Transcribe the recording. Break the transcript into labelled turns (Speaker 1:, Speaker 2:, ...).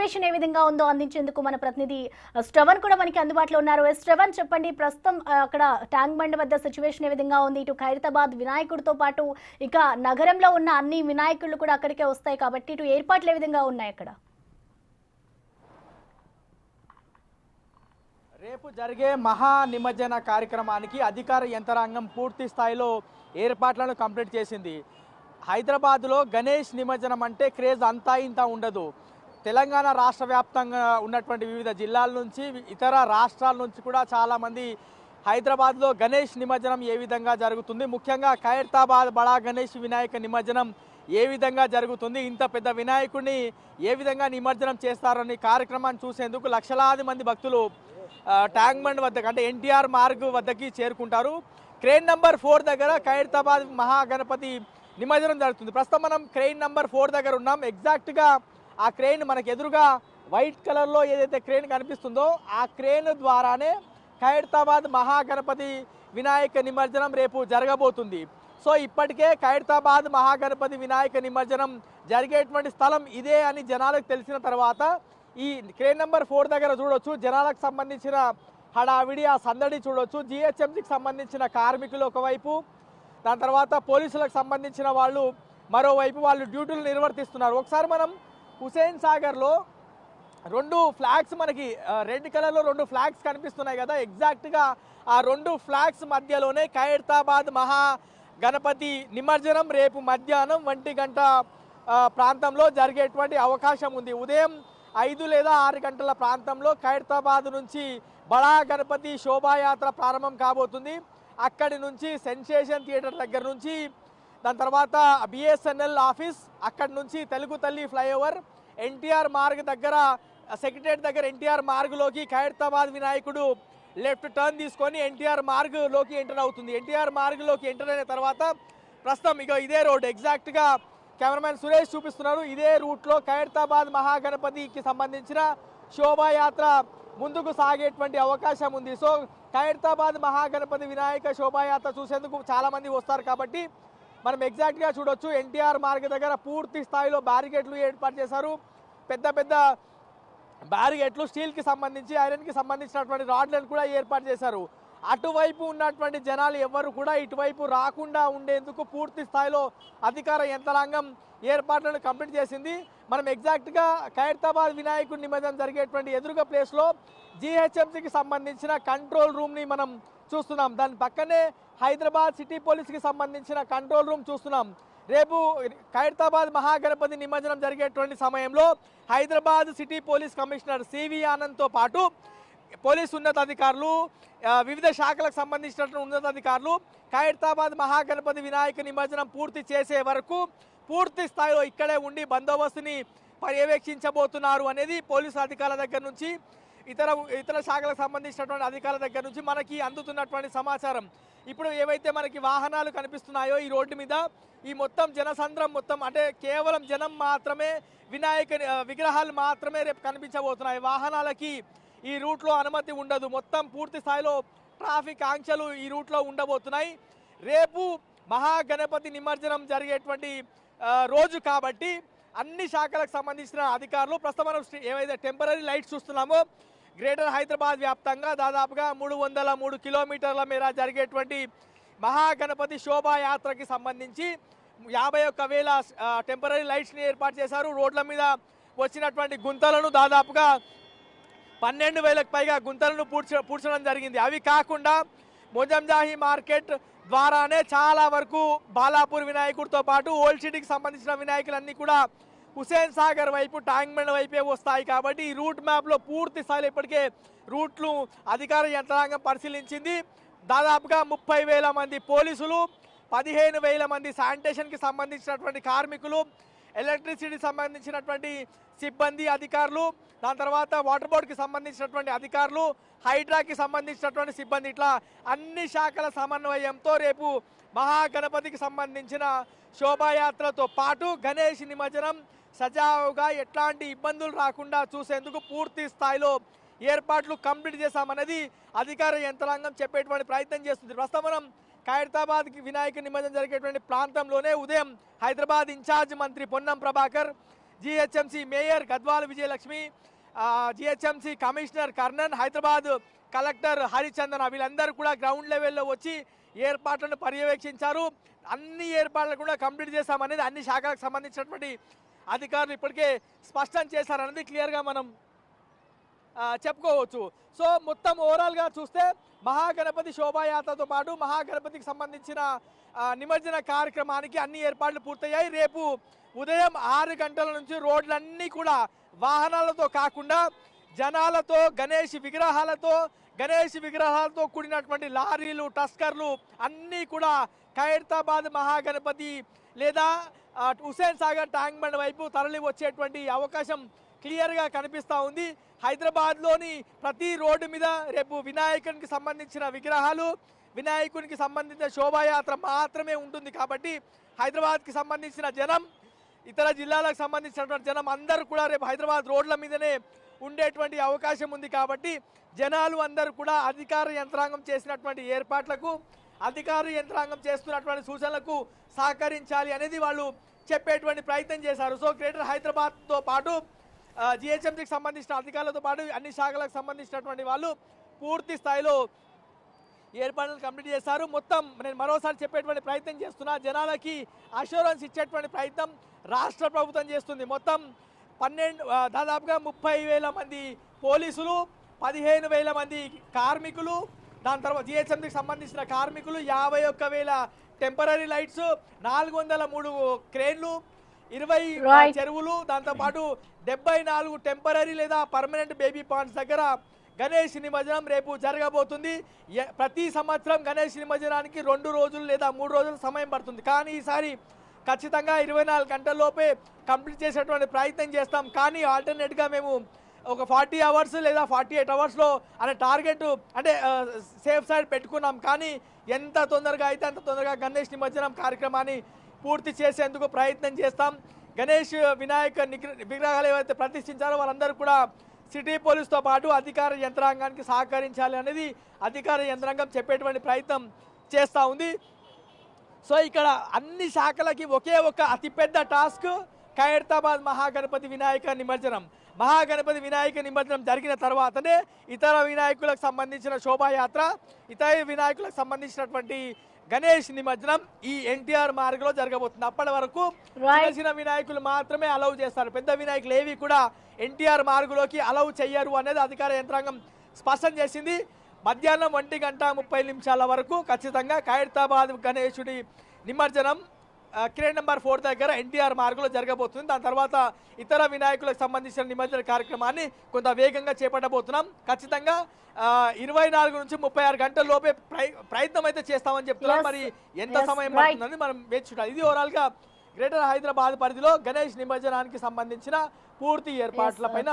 Speaker 1: Situation ఏ విధంగా ఉందో అందించేందుకు మన ప్రతినిధి శ్రవణ్ కూడా మనకి అందుబాటులో ఉన్నారు. శ్రవణ్, చెప్పండి, ప్రస్తుతం అక్కడ ట్యాంక్ బండ్ వద్ద సిచ్యువేషన్ ఏ విధంగా ఉంది? ఇటు ఖైరతాబాద్ వినాయకుడితో పాటు ఇక నగరంలో ఉన్న అన్ని వినాయకుళ్ళు కూడా అక్కడికే వస్తాయి కాబట్టి ఇటు ఏర్పాట్లు ఏ విధంగా ఉన్నాయి అక్కడ?
Speaker 2: రేపు జరిగే మహా నిమజ్జన కార్యక్రమానికి అధికార యంత్రాంగం పూర్తి స్థాయిలో ఏర్పాట్లను కంప్లీట్ చేసింది. హైదరాబాద్లో గణేష్ నిమజ్జనం అంటే క్రేజ్ అంతా ఇంత ఉండదు. తెలంగాణ రాష్ట్ర వ్యాప్తంగా ఉన్నటువంటి వివిధ జిల్లాల నుంచి ఇతర రాష్ట్రాల నుంచి కూడా చాలామంది హైదరాబాద్లో గణేష్ నిమజ్జనం ఏ విధంగా జరుగుతుంది, ముఖ్యంగా ఖైరతాబాద్ బడా గణేష్ వినాయక నిమజ్జనం ఏ విధంగా జరుగుతుంది, ఇంత పెద్ద వినాయకుడిని ఏ విధంగా నిమజ్జనం చేస్తారని కార్యక్రమాన్ని చూసేందుకు లక్షలాది మంది భక్తులు ట్యాంక్ బండ్ వద్దకు అంటే ఎన్టీఆర్ మార్గ్ వద్దకి చేరుకుంటారు. క్రెయిన్ నంబర్ 4 దగ్గర ఖైరతాబాద్ మహాగణపతి నిమజ్జనం జరుగుతుంది. ప్రస్తుతం మనం క్రెయిన్ నంబర్ 4 దగ్గర ఉన్నాం. ఎగ్జాక్ట్గా ఆ క్రెయిన్ మనకు ఎదురుగా వైట్ కలర్లో ఏదైతే క్రెయిన్ కనిపిస్తుందో ఆ క్రెయిన్ ద్వారానే ఖైరతాబాద్ మహాగణపతి వినాయక నిమజ్జనం రేపు జరగబోతుంది. సో ఇప్పటికే ఖైరతాబాద్ మహాగణపతి వినాయక నిమజ్జనం జరిగేటువంటి స్థలం ఇదే అని జనాలకు తెలిసిన తర్వాత ఈ క్రెయిన్ నెంబర్ 4 దగ్గర చూడొచ్చు, జనాలకు సంబంధించిన హడావిడి ఆ సందడి చూడొచ్చు. జిహెచ్ఎంసీకి సంబంధించిన కార్మికులు ఒకవైపు, దాని తర్వాత పోలీసులకు సంబంధించిన వాళ్ళు మరోవైపు వాళ్ళు డ్యూటీలు నిర్వర్తిస్తున్నారు. ఒకసారి మనం హుసేన్ సాగర్లో 2 ఫ్లాగ్స్ మనకి రెడ్ కలర్లో 2 ఫ్లాగ్స్ కనిపిస్తున్నాయి కదా, ఎగ్జాక్ట్గా ఆ 2 ఫ్లాగ్స్ మధ్యలోనే ఖైరతాబాద్ మహా గణపతి నిమజ్జనం రేపు మధ్యాహ్నం 1 గంట ప్రాంతంలో జరిగేటువంటి అవకాశం ఉంది. ఉదయం 5 లేదా 6 గంటల ప్రాంతంలో ఖైరతాబాద్ నుంచి బడా గణపతి శోభాయాత్ర ప్రారంభం కాబోతుంది. అక్కడి నుంచి సెన్సేషన్ థియేటర్ దగ్గర నుంచి, దాని తర్వాత బిఎస్ఎన్ఎల్ ఆఫీస్, అక్కడి నుంచి తెలుగు తల్లి ఫ్లైఓవర్, ఎన్టీఆర్ మార్గ్ దగ్గర సెక్రటరియట్ దగ్గర ఎన్టీఆర్ మార్గ్లోకి ఖైరతాబాద్ వినాయకుడు లెఫ్ట్ టర్న్ తీసుకొని ఎన్టీఆర్ మార్గ్లోకి ఎంటర్ అవుతుంది. ఎన్టీఆర్ మార్గ్లోకి ఎంటర్ అయిన తర్వాత ప్రస్తుతం ఇక ఇదే రోడ్ ఎగ్జాక్ట్గా కెమెరామెన్ సురేష్ చూపిస్తున్నారు. ఇదే రూట్లో ఖైరతాబాద్ మహాగణపతికి సంబంధించిన శోభాయాత్ర ముందుకు సాగేటువంటి అవకాశం ఉంది. సో ఖైరతాబాద్ మహాగణపతి వినాయక శోభాయాత్ర చూసేందుకు చాలామంది వస్తారు కాబట్టి మనం ఎగ్జాక్ట్గా చూడొచ్చు. ఎన్టీఆర్ మార్గ్ దగ్గర పూర్తి స్థాయిలో బ్యారికేడ్లు ఏర్పాటు చేశారు. పెద్ద పెద్ద బ్యారికేడ్లు స్టీల్కి సంబంధించి ఐరన్కి సంబంధించినటువంటి రాడ్లను కూడా ఏర్పాటు చేశారు. అటువైపు ఉన్నటువంటి జనాలు ఎవరు కూడా ఇటువైపు రాకుండా ఉండేందుకు పూర్తి స్థాయిలో అధికార యంత్రాంగం ఏర్పాట్లను కంప్లీట్ చేసింది. మనం ఎగ్జాక్ట్గా ఖైరతాబాద్ వినాయకుడి నిమజ్జనం జరిగేటువంటి ఎదురుగా ప్లేస్లో జిహెచ్ఎంసీకి సంబంధించిన కంట్రోల్ రూమ్ని మనం చూస్తున్నాం. దాని పక్కనే హైదరాబాద్ సిటీ పోలీస్కి సంబంధించిన కంట్రోల్ రూమ్ చూస్తున్నాం. రేపు ఖైరతాబాద్ మహాగణపతి నిమజ్జనం జరిగేటువంటి సమయంలో Hyderabad city police commissioner CV ఆనంద్తో పాటు పోలీసు ఉన్నతాధికారులు, వివిధ శాఖలకు సంబంధించినటువంటి ఉన్నతాధికారులు ఖైరతాబాద్ మహాగణపతి వినాయక నిమజ్జనం పూర్తి చేసే వరకు పూర్తి స్థాయిలో ఇక్కడే ఉండి బందోబస్తుని పర్యవేక్షించబోతున్నారు అనేది పోలీసు అధికారుల దగ్గర నుంచి ఇతర శాఖలకు సంబంధించినటువంటి అధికారుల దగ్గర నుంచి మనకి అందుతున్నటువంటి సమాచారం. ఇప్పుడు ఏవైతే మనకి వాహనాలు కనిపిస్తున్నాయో ఈ రోడ్డు మీద, ఈ మొత్తం జనసంద్రం మొత్తం అంటే కేవలం జనం మాత్రమే, వినాయక విగ్రహాలు మాత్రమే రేపు కనిపించబోతున్నాయి. వాహనాలకి ఈ రూట్లో అనుమతి ఉండదు. మొత్తం పూర్తి స్థాయిలో ట్రాఫిక్ ఆంక్షలు ఈ రూట్లో ఉండబోతున్నాయి. రేపు మహాగణపతి నిమజ్జనం జరిగేటువంటి రోజు కాబట్టి అన్ని శాఖలకు సంబంధించిన అధికారులు ప్రస్తుతం మనం ఏవైతే టెంపరీ లైట్స్ చూస్తున్నామో గ్రేటర్ హైదరాబాద్ వ్యాప్తంగా దాదాపుగా 303 కిలోమీటర్ల మేర జరిగేటువంటి మహాగణపతి శోభాయాత్రకి సంబంధించి 51,000 టెంపరీ లైట్స్ని ఏర్పాటు చేశారు. రోడ్ల మీద వచ్చినటువంటి గుంతలను దాదాపుగా 12,000కు పైగా గుంతలను పూడ్చడం జరిగింది. అవి కాకుండా మొజంజాహి మార్కెట్ ద్వారానే చాలా వరకు బాలాపూర్ వినాయకుడితో పాటు ఓల్డ్ సిటీకి సంబంధించిన వినాయకులన్నీ కూడా హుసేన్ సాగర్ వైపు, ట్యాంక్ బండ్ వైపే వస్తాయి. కాబట్టి ఈ రూట్ మ్యాప్లో పూర్తి స్థాయిలో ఇప్పటికే రూట్లు అధికార యంత్రాంగం పరిశీలించింది. దాదాపుగా 30,000 మంది పోలీసులు, 15,000 మంది శానిటేషన్కి సంబంధించినటువంటి కార్మికులు, ఎలక్ట్రిసిటీకి సంబంధించినటువంటి సిబ్బంది అధికారులు, దాని తర్వాత వాటర్ బోర్డుకి సంబంధించినటువంటి అధికారులు, హైడ్రాకి సంబంధించినటువంటి సిబ్బంది, ఇట్లా అన్ని శాఖల సమన్వయంతో రేపు మహాగణపతికి సంబంధించిన శోభాయాత్రతో పాటు గణేష్ నిమజ్జనం సజావుగా ఎట్లాంటి ఇబ్బందులు రాకుండా చూసేందుకు పూర్తి స్థాయిలో ఏర్పాట్లు కంప్లీట్ చేశామనేది అధికార యంత్రాంగం చెప్పేటువంటి ప్రయత్నం చేస్తుంది. ప్రస్తుతం మనం ఖైరతాబాద్ వినాయక నిమజ్జనం జరిగేటువంటి ప్రాంతంలోనే ఉదయం హైదరాబాద్ ఇన్ఛార్జ్ మంత్రి Ponnam Prabhakar, GHMC mayor Gadwal Vijayalakshmi, GHMC commissioner Karnan, Hyderabad collector Harichandana వీళ్ళందరూ కూడా గ్రౌండ్ లెవెల్లో వచ్చి ఏర్పాట్లను పర్యవేక్షించారు. అన్ని ఏర్పాట్లను కూడా కంప్లీట్ చేశామనేది అన్ని శాఖలకు సంబంధించినటువంటి అధికారులు ఇప్పటికే స్పష్టం చేశారనేది క్లియర్గా మనం చెప్పుకోవచ్చు. సో మొత్తం ఓవరాల్గా చూస్తే మహాగణపతి శోభాయాత్రతో పాటు మహాగణపతికి సంబంధించిన నిమజ్జన కార్యక్రమానికి అన్ని ఏర్పాట్లు పూర్తయ్యాయి. రేపు ఉదయం 6 గంటల నుంచి రోడ్లన్నీ కూడా వాహనాలతో కాకుండా జనాలతో, గణేష్ విగ్రహాలతో కూడినటువంటి లారీలు, టస్కర్లు అన్నీ కూడా ఖైరతాబాద్ మహాగణపతి లేదా హుస్సేన్ సాగర్ ట్యాంక్ బండ్ వైపు తరలి వచ్చేటువంటి అవకాశం క్లియర్గా కనిపిస్తూ ఉంది. హైదరాబాద్లోని ప్రతి రోడ్డు మీద రేపు వినాయకునికి సంబంధించిన విగ్రహాలు, వినాయకునికి సంబంధించిన శోభాయాత్ర మాత్రమే ఉంటుంది. కాబట్టి హైదరాబాద్కి సంబంధించిన జనం, ఇతర జిల్లాలకు సంబంధించినటువంటి జనం అందరూ కూడా రేపు హైదరాబాద్ రోడ్ల మీదనే ఉండేటువంటి అవకాశం ఉంది. కాబట్టి జనాలు అందరూ కూడా అధికార యంత్రాంగం చేసినటువంటి ఏర్పాట్లకు, అధికార యంత్రాంగం చేస్తున్నటువంటి సూచనలకు సహకరించాలి అనేది వాళ్ళు చెప్పేటువంటి ప్రయత్నం చేశారు. సో గ్రేటర్ హైదరాబాద్తో పాటు జిహెచ్ఎంసీకి సంబంధించిన అధికారులతో పాటు అన్ని శాఖలకు సంబంధించినటువంటి వాళ్ళు పూర్తి స్థాయిలో ఏర్పాట్లు కంప్లీట్ చేశారు. మొత్తం నేను మరోసారి చెప్పేటువంటి ప్రయత్నం చేస్తున్నా, జనాలకి అష్యూరెన్స్ ఇచ్చేటువంటి ప్రయత్నం రాష్ట్ర ప్రభుత్వం చేస్తుంది. మొత్తం దాదాపుగా 30,000 మంది పోలీసులు, 15,000 మంది కార్మికులు, దాని తర్వాత జిహెచ్ఎంసీకి సంబంధించిన కార్మికులు, 51,000 టెంపరీ లైట్స్, 403 క్రేన్లు, 20 చెరువులు, దాంతోపాటు 74 టెంపరీ లేదా పర్మనెంట్ బేబీ పాండ్స్ దగ్గర గణేష్ నిమజ్జనం రేపు జరగబోతుంది. ప్రతి సంవత్సరం గణేష్ నిమజ్జనానికి 2 రోజులు లేదా 3 రోజులు సమయం పడుతుంది. కానీ ఈసారి ఖచ్చితంగా 24 గంటల్లోపే కంప్లీట్ చేసేటువంటి ప్రయత్నం చేస్తాం. కానీ ఆల్టర్నేట్గా మేము ఒక 40 అవర్స్ లేదా 48 అవర్స్లో అనే టార్గెట్ అంటే సేఫ్ సైడ్ పెట్టుకున్నాం. కానీ ఎంత తొందరగా అయితే అంత తొందరగా గణేష్ నిమజ్జనం కార్యక్రమాన్ని పూర్తి చేసేందుకు ప్రయత్నం చేస్తాం. గణేష్ వినాయక విగ్రహాలు ఏవైతే ప్రతిష్ఠించారో వాళ్ళందరూ కూడా సిటీ పోలీస్తో పాటు అధికార యంత్రాంగానికి సహకరించాలి అనేది అధికార యంత్రాంగం చెప్పేటువంటి ప్రయత్నం చేస్తూ ఉంది. సో ఇక్కడ అన్ని శాఖలకి ఒకే ఒక అతిపెద్ద టాస్క్ ఖైరతాబాద్ మహాగణపతి వినాయక నిమజ్జనం. మహాగణపతి వినాయక నిమజ్జనం జరిగిన తర్వాతనే ఇతర వినాయకులకు సంబంధించిన శోభాయాత్ర, ఇతర వినాయకులకు సంబంధించినటువంటి గణేష్ నిమజ్జనం ఈ ఎన్టీఆర్ మార్గంలో జరగబోతుంది. అప్పటి వరకు చిన్న వినాయకులు మాత్రమే అలౌ చేస్తారు. పెద్ద వినాయకులు ఏవి కూడా ఎన్టీఆర్ మార్గంలోకి అలౌ చెయ్యరు అనేది అధికార యంత్రాంగం స్పష్టం చేసింది. మధ్యాహ్నం 1:30 వరకు ఖచ్చితంగా ఖైరతాబాద్ గణేశుడి నిమజ్జనం క్రేన్ నెంబర్ 4 దగ్గర ఎన్టీఆర్ మార్గంలో జరగబోతుంది. దాని తర్వాత ఇతర వినాయకులకు సంబంధించిన నిమజ్జన కార్యక్రమాన్ని కొంత వేగంగా చేపట్టబోతున్నాం. ఖచ్చితంగా 24 నుంచి 36 గంటల లోపే ప్రయత్నం అయితే చేస్తామని చెప్తున్నాం. మరి ఎంత సమయం పడుతుందని మనం వేచి చూడాలి. ఇది ఓవరాల్ గా గ్రేటర్ హైదరాబాద్ పరిధిలో గణేష్ నిమజ్జనానికి సంబంధించిన పూర్తి ఏర్పాట్ల పైన